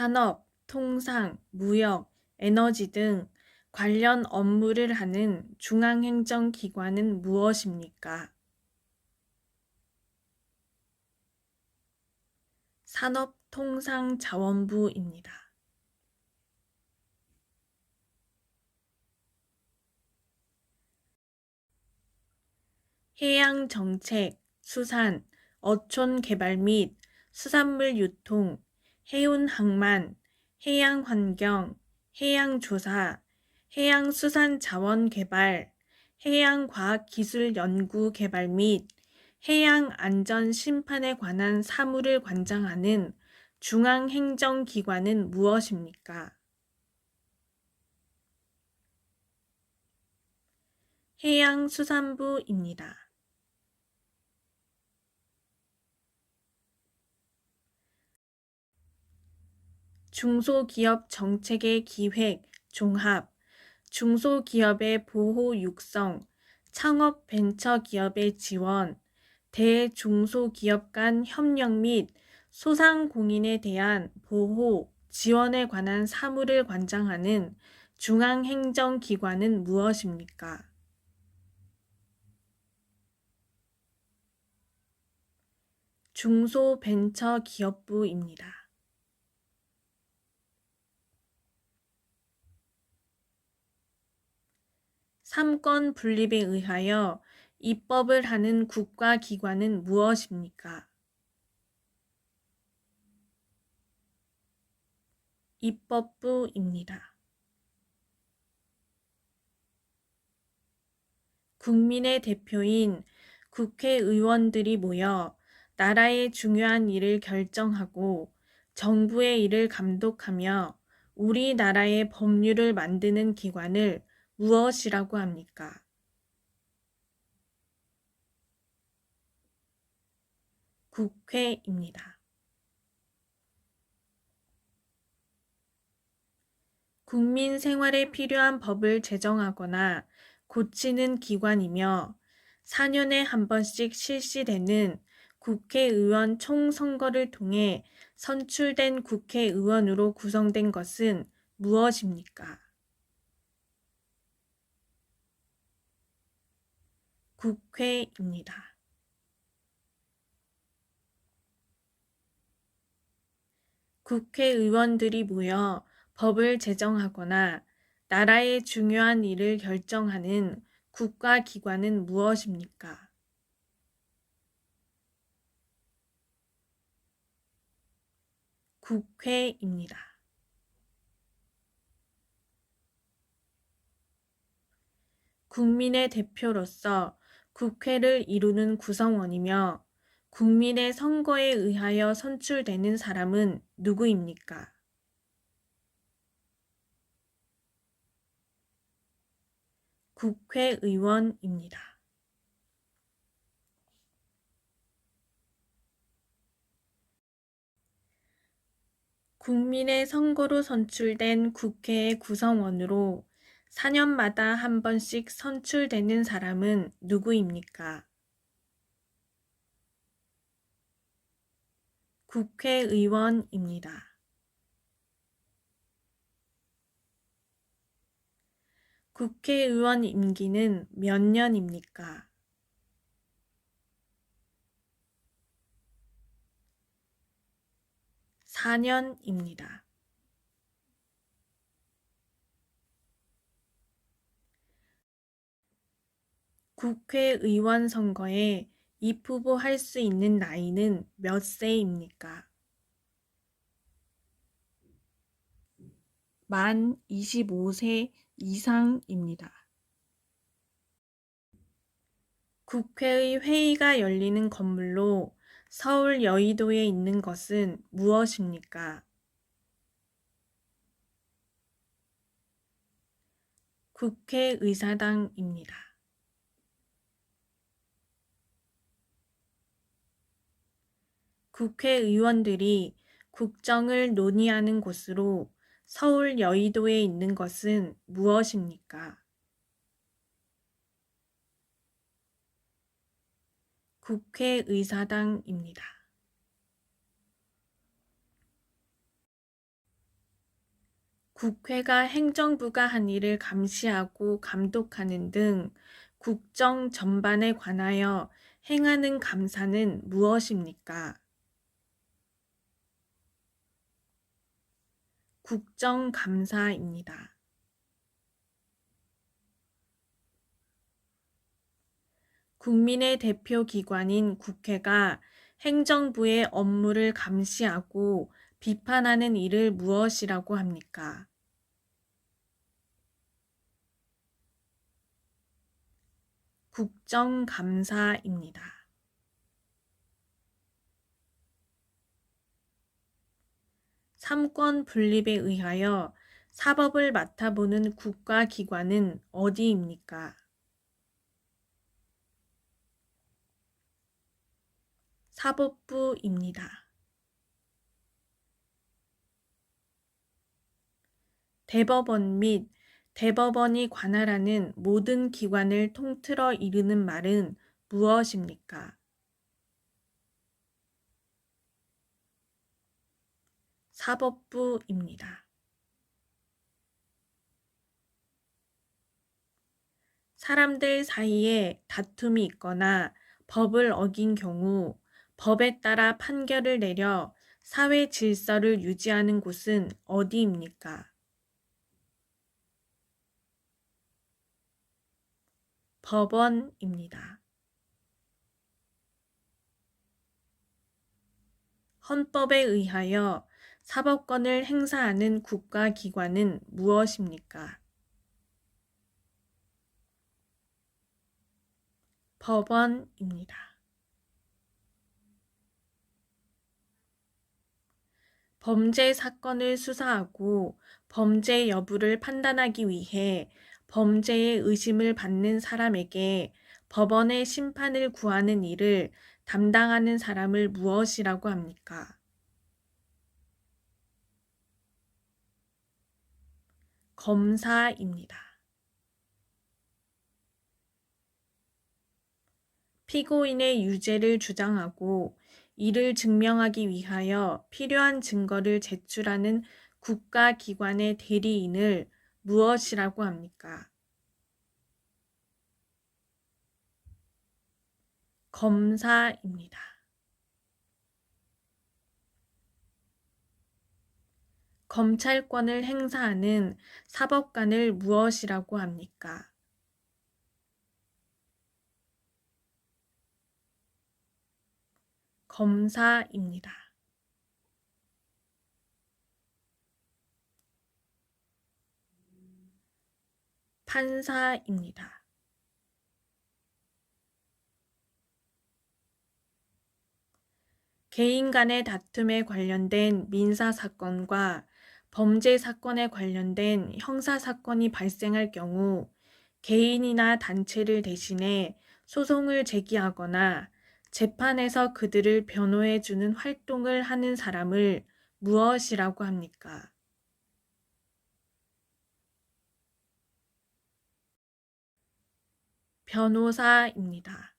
산업, 통상, 무역, 에너지 등 관련 업무를 하는 중앙행정기관은 무엇입니까? 산업통상자원부입니다. 해양정책, 수산, 어촌개발 및 수산물 유통, 해운항만, 해양환경, 해양조사, 해양수산자원개발, 해양과학기술연구개발 및 해양안전심판에 관한 사무를 관장하는 중앙행정기관은 무엇입니까? 해양수산부입니다. 중소기업 정책의 기획, 종합, 중소기업의 보호 육성, 창업 벤처기업의 지원, 대중소기업 간 협력 및 소상공인에 대한 보호, 지원에 관한 사무를 관장하는 중앙행정기관은 무엇입니까? 중소벤처기업부입니다. 삼권 분립에 의하여 입법을 하는 국가기관은 무엇입니까? 입법부입니다. 국민의 대표인 국회의원들이 모여 나라의 중요한 일을 결정하고 정부의 일을 감독하며 우리나라의 법률을 만드는 기관을 무엇이라고 합니까? 국회입니다. 국민 생활에 필요한 법을 제정하거나 고치는 기관이며 4년에 한 번씩 실시되는 국회의원 총선거를 통해 선출된 국회의원으로 구성된 것은 무엇입니까? 국회입니다. 국회의원들이 모여 법을 제정하거나 나라의 중요한 일을 결정하는 국가기관은 무엇입니까? 국회입니다. 국민의 대표로서 국회를 이루는 구성원이며 국민의 선거에 의하여 선출되는 사람은 누구입니까? 국회의원입니다. 국민의 선거로 선출된 국회의 구성원으로 4년마다 한 번씩 선출되는 사람은 누구입니까? 국회의원입니다. 국회의원 임기는 몇 년입니까? 4년입니다. 국회의원 선거에 입후보할 수 있는 나이는 몇 세입니까? 만 25세 이상입니다. 국회의 회의가 열리는 건물로 서울 여의도에 있는 것은 무엇입니까? 국회의사당입니다. 국회의원들이 국정을 논의하는 곳으로 서울 여의도에 있는 것은 무엇입니까? 국회의사당입니다. 국회가 행정부가 한 일을 감시하고 감독하는 등 국정 전반에 관하여 행하는 감사는 무엇입니까? 국정감사입니다. 국민의 대표 기관인 국회가 행정부의 업무를 감시하고 비판하는 일을 무엇이라고 합니까? 국정감사입니다. 삼권 분립에 의하여 사법을 맡아보는 국가기관은 어디입니까? 사법부입니다. 대법원 및 대법원이 관할하는 모든 기관을 통틀어 이르는 말은 무엇입니까? 사법부입니다. 사람들 사이에 다툼이 있거나 법을 어긴 경우 법에 따라 판결을 내려 사회 질서를 유지하는 곳은 어디입니까? 법원입니다. 헌법에 의하여 사법권을 행사하는 국가기관은 무엇입니까? 법원입니다. 범죄 사건을 수사하고 범죄 여부를 판단하기 위해 범죄의 의심을 받는 사람에게 법원의 심판을 구하는 일을 담당하는 사람을 무엇이라고 합니까? 검사입니다. 피고인의 유죄를 주장하고 이를 증명하기 위하여 필요한 증거를 제출하는 국가기관의 대리인을 무엇이라고 합니까? 검사입니다. 검찰권을 행사하는 사법관을 무엇이라고 합니까? 검사입니다. 판사입니다. 개인 간의 다툼에 관련된 민사 사건과 범죄 사건에 관련된 형사 사건이 발생할 경우 개인이나 단체를 대신해 소송을 제기하거나 재판에서 그들을 변호해 주는 활동을 하는 사람을 무엇이라고 합니까? 변호사입니다.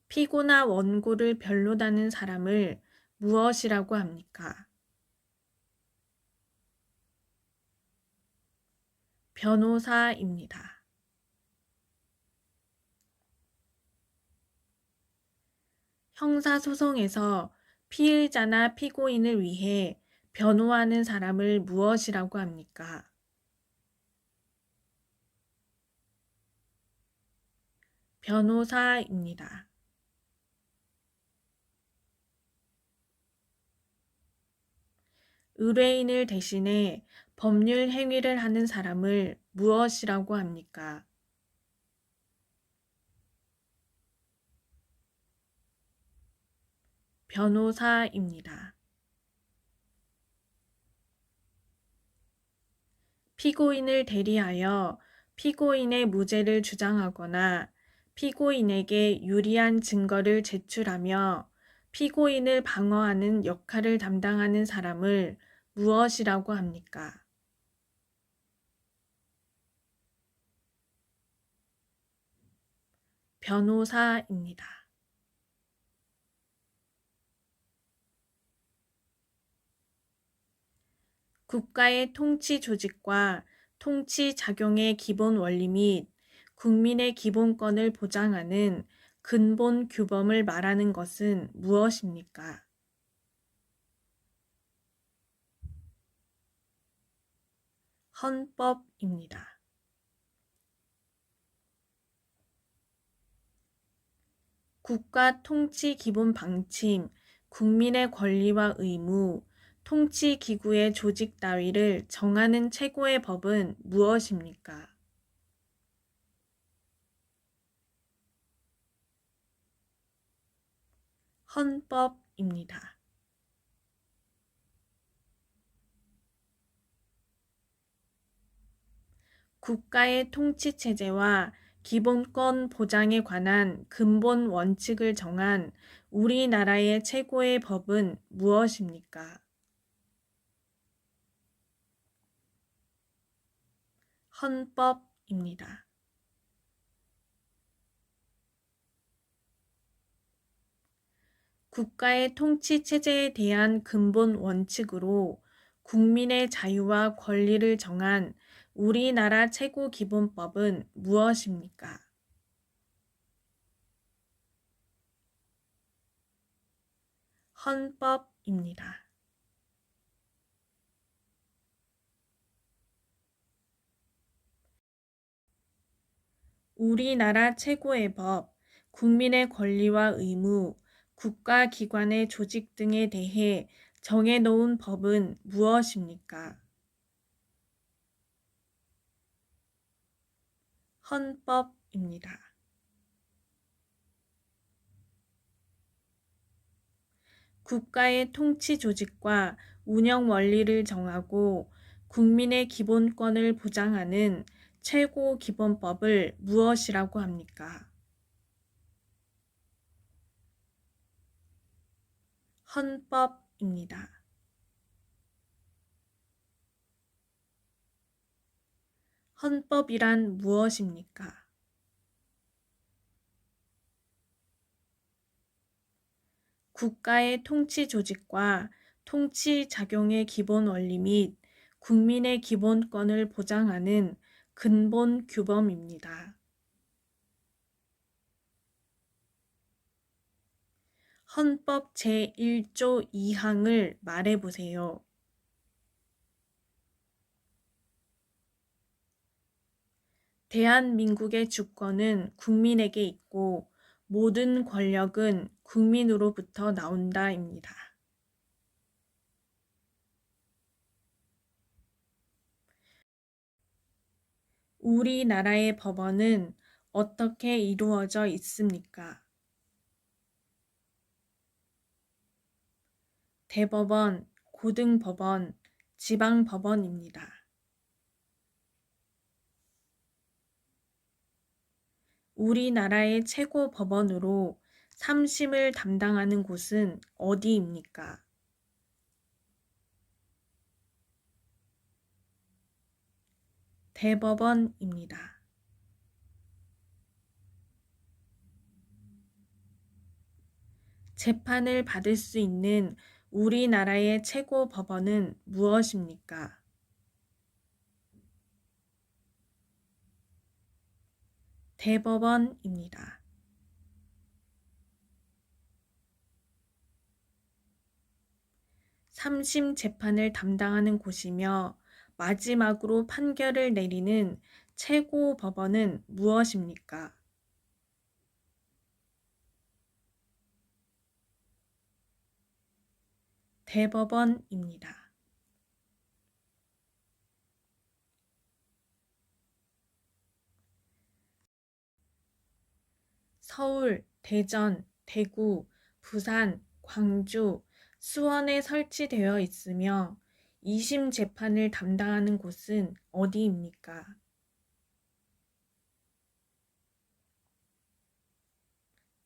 피고나 원고를 변론하는 사람을 무엇이라고 합니까? 변호사입니다. 형사소송에서 피의자나 피고인을 위해 변호하는 사람을 무엇이라고 합니까? 변호사입니다. 의뢰인을 대신해 법률 행위를 하는 사람을 무엇이라고 합니까? 변호사입니다. 피고인을 대리하여 피고인의 무죄를 주장하거나 피고인에게 유리한 증거를 제출하며 피고인을 방어하는 역할을 담당하는 사람을 무엇이라고 합니까? 변호사입니다. 국가의 통치 조직과 통치 작용의 기본 원리 및 국민의 기본권을 보장하는 근본 규범을 말하는 것은 무엇입니까? 헌법입니다. 국가 통치 기본 방침, 국민의 권리와 의무, 통치 기구의 조직 따위를 정하는 최고의 법은 무엇입니까? 헌법입니다. 국가의 통치 체제와 기본권 보장에 관한 근본 원칙을 정한 우리나라의 최고의 법은 무엇입니까? 헌법입니다. 국가의 통치 체제에 대한 근본 원칙으로 국민의 자유와 권리를 정한 우리나라 최고 기본법은 무엇입니까? 헌법입니다. 우리나라 최고의 법, 국민의 권리와 의무, 국가기관의 조직 등에 대해 정해놓은 법은 무엇입니까? 헌법입니다. 국가의 통치 조직과 운영 원리를 정하고 국민의 기본권을 보장하는 최고 기본법을 무엇이라고 합니까? 헌법입니다. 헌법이란 무엇입니까? 국가의 통치 조직과 통치 작용의 기본 원리 및 국민의 기본권을 보장하는 근본 규범입니다. 헌법 제1조 2항을 말해보세요. 대한민국의 주권은 국민에게 있고 모든 권력은 국민으로부터 나온다입니다. 우리나라의 법원은 어떻게 이루어져 있습니까? 대법원, 고등법원, 지방법원입니다. 우리나라의 최고 법원으로 3심을 담당하는 곳은 어디입니까? 대법원입니다. 재판을 받을 수 있는 우리나라의 최고 법원은 무엇입니까? 대법원입니다. 삼심 재판을 담당하는 곳이며 마지막으로 판결을 내리는 최고 법원은 무엇입니까? 대법원입니다. 서울, 대전, 대구, 부산, 광주, 수원에 설치되어 있으며 2심 재판을 담당하는 곳은 어디입니까?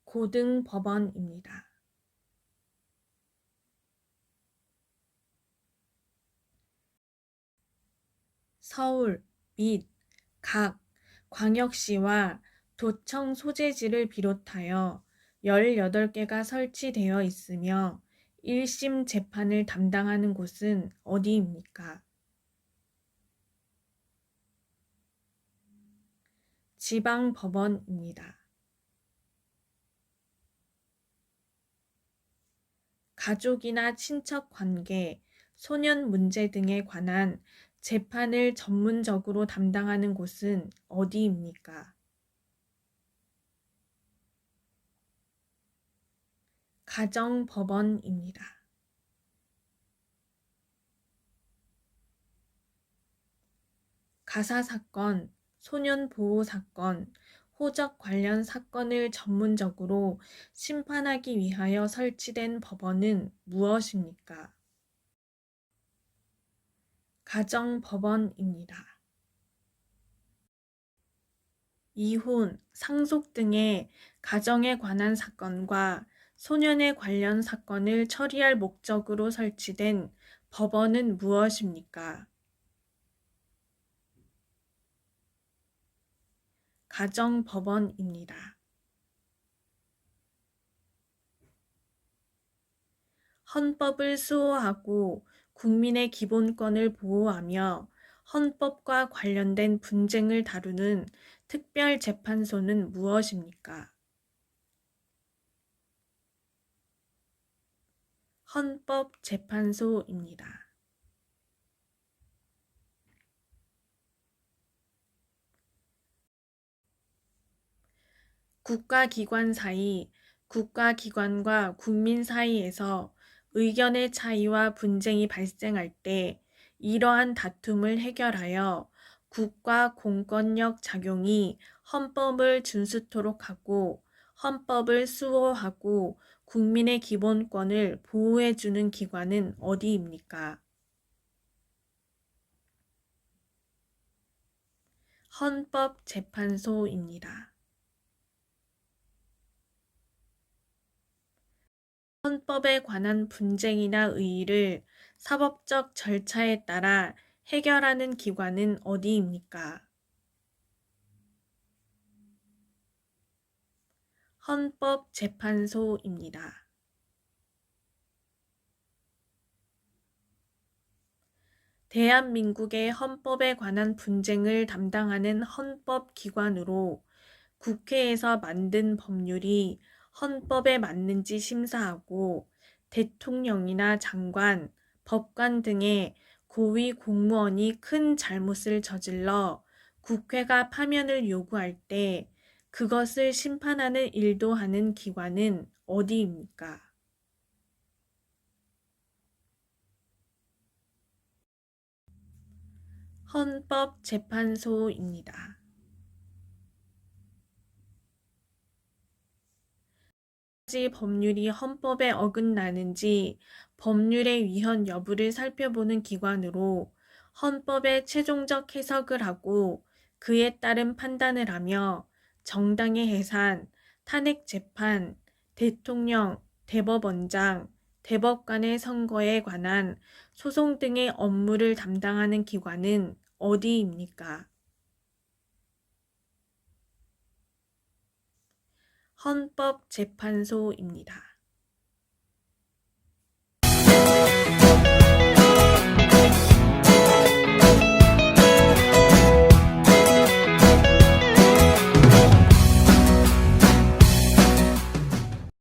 고등법원입니다. 서울 및 각 광역시와 도청 소재지를 비롯하여 18개가 설치되어 있으며 1심 재판을 담당하는 곳은 어디입니까? 지방법원입니다. 가족이나 친척 관계, 소년 문제 등에 관한 재판을 전문적으로 담당하는 곳은 어디입니까? 가정법원입니다. 가사사건, 소년보호사건, 호적 관련 사건을 전문적으로 심판하기 위하여 설치된 법원은 무엇입니까? 가정법원입니다. 이혼, 상속 등의 가정에 관한 사건과 소년에 관련 사건을 처리할 목적으로 설치된 법원은 무엇입니까? 가정법원입니다. 헌법을 수호하고 국민의 기본권을 보호하며 헌법과 관련된 분쟁을 다루는 특별재판소는 무엇입니까? 헌법재판소입니다. 국가기관 사이, 국가기관과 국민 사이에서 의견의 차이와 분쟁이 발생할 때 이러한 다툼을 해결하여 국가 공권력 작용이 헌법을 준수토록 하고 헌법을 수호하고 국민의 기본권을 보호해주는 기관은 어디입니까? 헌법재판소입니다. 헌법에 관한 분쟁이나 의의를 사법적 절차에 따라 해결하는 기관은 어디입니까? 헌법재판소입니다. 대한민국의 헌법에 관한 분쟁을 담당하는 헌법기관으로 국회에서 만든 법률이 헌법에 맞는지 심사하고 대통령이나 장관, 법관 등의 고위 공무원이 큰 잘못을 저질러 국회가 파면을 요구할 때 그것을 심판하는 일도 하는 기관은 어디입니까? 헌법재판소입니다. 법률이 헌법에 어긋나는지 법률의 위헌 여부를 살펴보는 기관으로 헌법의 최종적 해석을 하고 그에 따른 판단을 하며 정당의 해산, 탄핵 재판, 대통령, 대법원장, 대법관의 선거에 관한 소송 등의 업무를 담당하는 기관은 어디입니까? 헌법재판소입니다.